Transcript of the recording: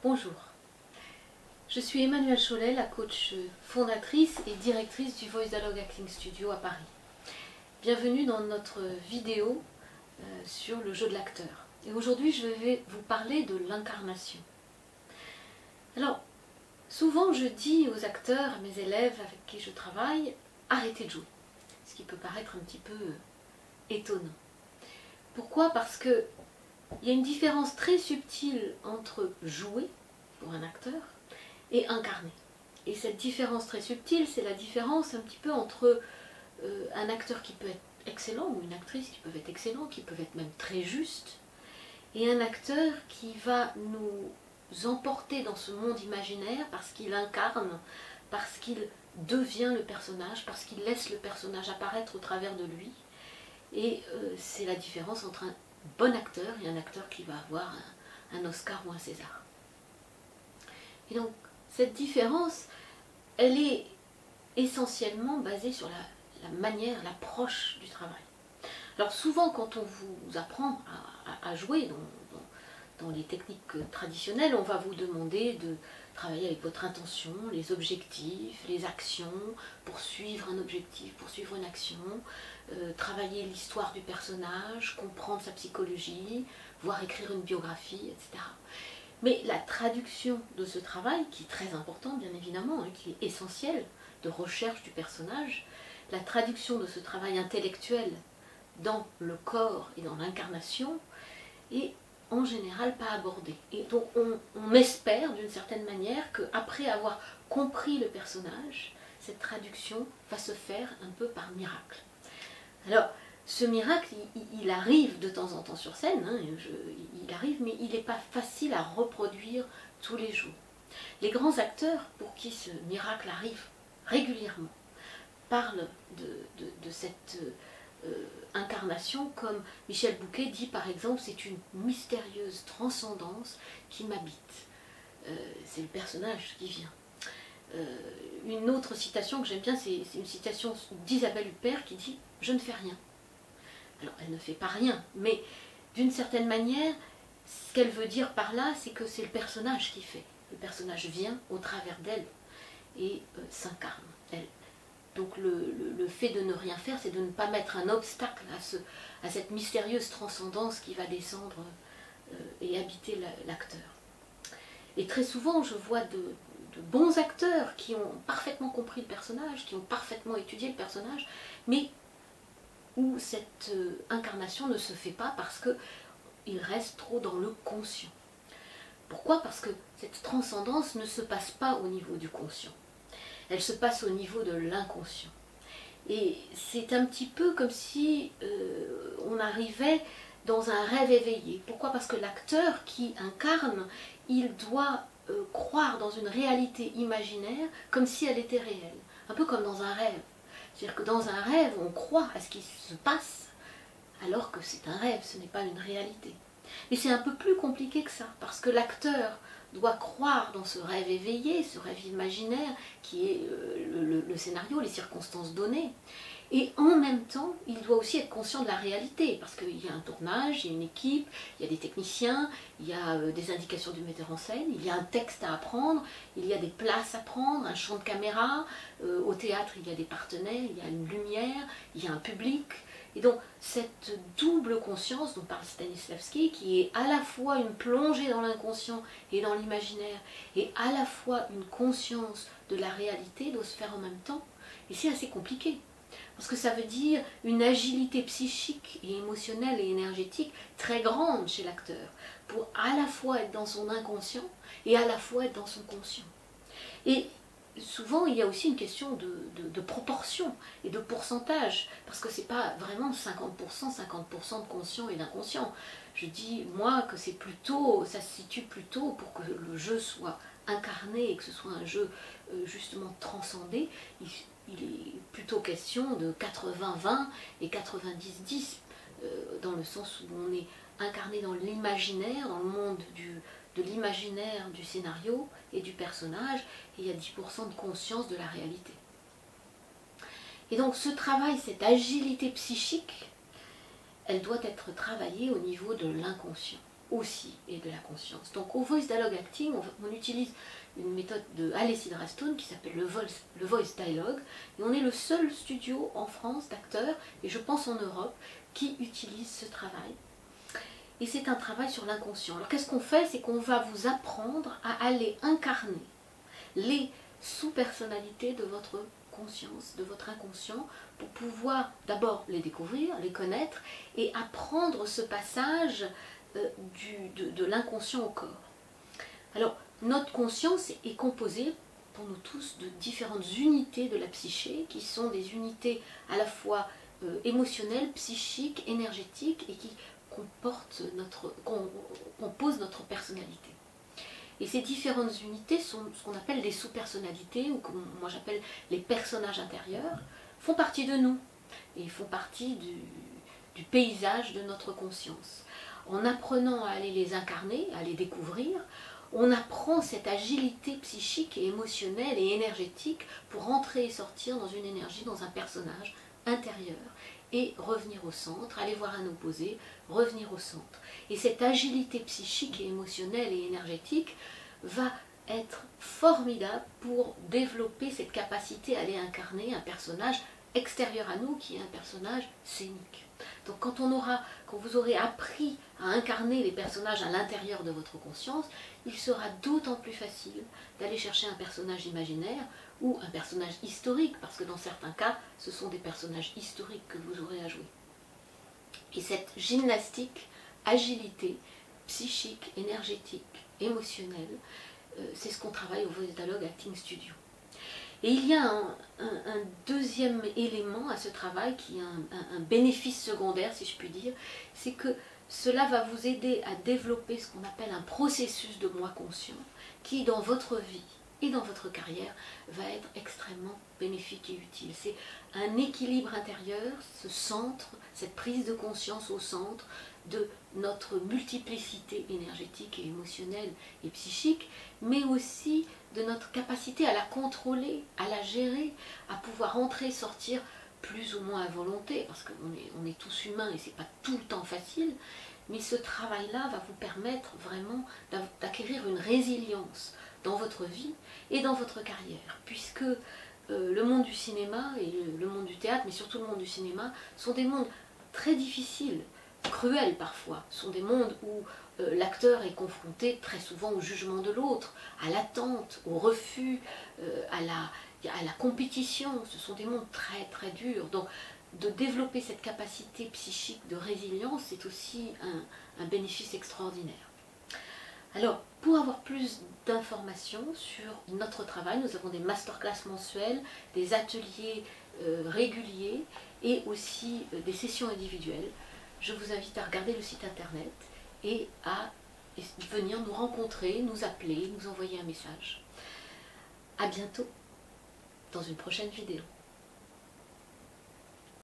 Bonjour, je suis Emmanuelle Chollet, la coach fondatrice et directrice du Voice Dialogue Acting Studio à Paris. Bienvenue dans notre vidéo sur le jeu de l'acteur. Et aujourd'hui, je vais vous parler de l'incarnation. Alors, souvent je dis aux acteurs, à mes élèves avec qui je travaille, arrêtez de jouer. Ce qui peut paraître un petit peu étonnant. Pourquoi? Parce que il y a une différence très subtile entre jouer pour un acteur et incarner. Et cette différence très subtile, c'est la différence un petit peu entre un acteur qui peut être excellent ou une actrice qui peuvent être excellents, qui peuvent être même très justes, et un acteur qui va nous emporter dans ce monde imaginaire parce qu'il incarne, parce qu'il devient le personnage, parce qu'il laisse le personnage apparaître au travers de lui. Et c'est la différence entre un bon acteur et un acteur qui va avoir un Oscar ou un César. Et donc, cette différence, elle est essentiellement basée sur la manière, l'approche du travail. Alors souvent, quand on vous apprend à jouer dans les techniques traditionnelles, on va vous demander de travailler avec votre intention, les objectifs, les actions, poursuivre un objectif, poursuivre une action, travailler l'histoire du personnage, comprendre sa psychologie, voire écrire une biographie, etc. Mais la traduction de ce travail, qui est très important bien évidemment, qui est essentiel, de recherche du personnage, la traduction de ce travail intellectuel dans le corps et dans l'incarnation est en général pas abordée. Et donc on espère d'une certaine manière qu'après avoir compris le personnage, cette traduction va se faire un peu par miracle. Alors, ce miracle, il arrive de temps en temps sur scène, hein, il arrive, mais il n'est pas facile à reproduire tous les jours. Les grands acteurs, pour qui ce miracle arrive régulièrement, parlent de cette incarnation, comme Michel Bouquet dit par exemple, c'est une mystérieuse transcendance qui m'habite. C'est le personnage qui vient. Une autre citation que j'aime bien, c'est une citation d'Isabelle Huppert qui dit « Je ne fais rien ». Alors, elle ne fait pas rien, mais d'une certaine manière, ce qu'elle veut dire par là, c'est que c'est le personnage qui fait. Le personnage vient au travers d'elle et s'incarne, elle. Donc le fait de ne rien faire, c'est de ne pas mettre un obstacle à cette mystérieuse transcendance qui va descendre et habiter l'acteur. Et très souvent, je vois de bons acteurs qui ont parfaitement compris le personnage, qui ont parfaitement étudié le personnage, mais où cette incarnation ne se fait pas parce qu'il reste trop dans le conscient. Pourquoi? Parce que cette transcendance ne se passe pas au niveau du conscient. Elle se passe au niveau de l'inconscient. Et c'est un petit peu comme si on arrivait dans un rêve éveillé. Pourquoi? Parce que l'acteur qui incarne, il doit croire dans une réalité imaginaire comme si elle était réelle. Un peu comme dans un rêve. C'est-à-dire que dans un rêve, on croit à ce qui se passe, alors que c'est un rêve, ce n'est pas une réalité. Mais c'est un peu plus compliqué que ça, parce que l'acteur doit croire dans ce rêve éveillé, ce rêve imaginaire, qui est le scénario, les circonstances données. Et en même temps, il doit aussi être conscient de la réalité, parce qu'il y a un tournage, il y a une équipe, il y a des techniciens, il y a des indications du metteur en scène, il y a un texte à apprendre, il y a des places à prendre, un champ de caméra, au théâtre il y a des partenaires, il y a une lumière, il y a un public. Et donc cette double conscience dont parle Stanislavski, qui est à la fois une plongée dans l'inconscient et dans l'imaginaire, et à la fois une conscience de la réalité, doit se faire en même temps, et c'est assez compliqué. Parce que ça veut dire une agilité psychique et émotionnelle et énergétique très grande chez l'acteur, pour à la fois être dans son inconscient et à la fois être dans son conscient. Et souvent, il y a aussi une question de proportion et de pourcentage, parce que c'est pas vraiment 50% de conscient et d'inconscient. Je dis, moi, que c'est plutôt, ça se situe plutôt pour que le jeu soit incarné et que ce soit un jeu justement transcendé. Il est plutôt question de 80-20 et 90-10, dans le sens où on est incarné dans l'imaginaire, dans le monde de l'imaginaire du scénario et du personnage, et il y a 10% de conscience de la réalité. Et donc ce travail, cette agilité psychique, elle doit être travaillée au niveau de l'inconscient. aussi et de la conscience. Donc au Voice Dialogue Acting, on utilise une méthode de Alessia Draston qui s'appelle le Voice Dialogue, et on est le seul studio en France d'acteurs, et je pense en Europe, qui utilise ce travail. Et c'est un travail sur l'inconscient. Alors qu'est-ce qu'on fait? C'est qu'on va vous apprendre à aller incarner les sous-personnalités de votre conscience, de votre inconscient, pour pouvoir d'abord les découvrir, les connaître, et apprendre ce passage de l'inconscient au corps. Alors, notre conscience est composée, pour nous tous, de différentes unités de la psyché, qui sont des unités à la fois émotionnelles, psychiques, énergétiques, et qui composent notre personnalité. Et ces différentes unités sont ce qu'on appelle des sous-personnalités, ou comme moi j'appelle les personnages intérieurs, font partie de nous, et font partie du paysage de notre conscience. En apprenant à aller les incarner, à les découvrir, on apprend cette agilité psychique et émotionnelle et énergétique pour entrer et sortir dans une énergie, dans un personnage intérieur, et revenir au centre, aller voir un opposé, revenir au centre. Et cette agilité psychique et émotionnelle et énergétique va être formidable pour développer cette capacité à aller incarner un personnage extérieur à nous, qui est un personnage scénique. Donc quand vous aurez appris à incarner les personnages à l'intérieur de votre conscience, il sera d'autant plus facile d'aller chercher un personnage imaginaire ou un personnage historique, parce que dans certains cas, ce sont des personnages historiques que vous aurez à jouer. Et cette gymnastique, agilité, psychique, énergétique, émotionnelle, c'est ce qu'on travaille au Voice Dialogue Acting Studio. Et il y a un deuxième élément à ce travail qui est un bénéfice secondaire, si je puis dire, c'est que cela va vous aider à développer ce qu'on appelle un processus de moi conscient qui, dans votre vie et dans votre carrière, va être extrêmement bénéfique et utile. C'est un équilibre intérieur, ce centre, cette prise de conscience au centre de notre multiplicité énergétique et émotionnelle et psychique, mais aussi de notre capacité à la contrôler, à la gérer, à pouvoir entrer, sortir plus ou moins à volonté, parce qu'on est tous humains et c'est pas tout le temps facile, mais ce travail-là va vous permettre vraiment d'acquérir une résilience dans votre vie et dans votre carrière, puisque le monde du cinéma et le monde du théâtre, mais surtout le monde du cinéma, sont des mondes très difficiles, cruels parfois, sont des mondes où l'acteur est confronté très souvent au jugement de l'autre, à l'attente, au refus, à la compétition. Ce sont des mondes très très durs. Donc de développer cette capacité psychique de résilience, c'est aussi un bénéfice extraordinaire. Alors, pour avoir plus d'informations sur notre travail, nous avons des masterclass mensuelles, des ateliers réguliers et aussi des sessions individuelles. Je vous invite à regarder le site internet et à venir nous rencontrer, nous appeler, nous envoyer un message. À bientôt dans une prochaine vidéo.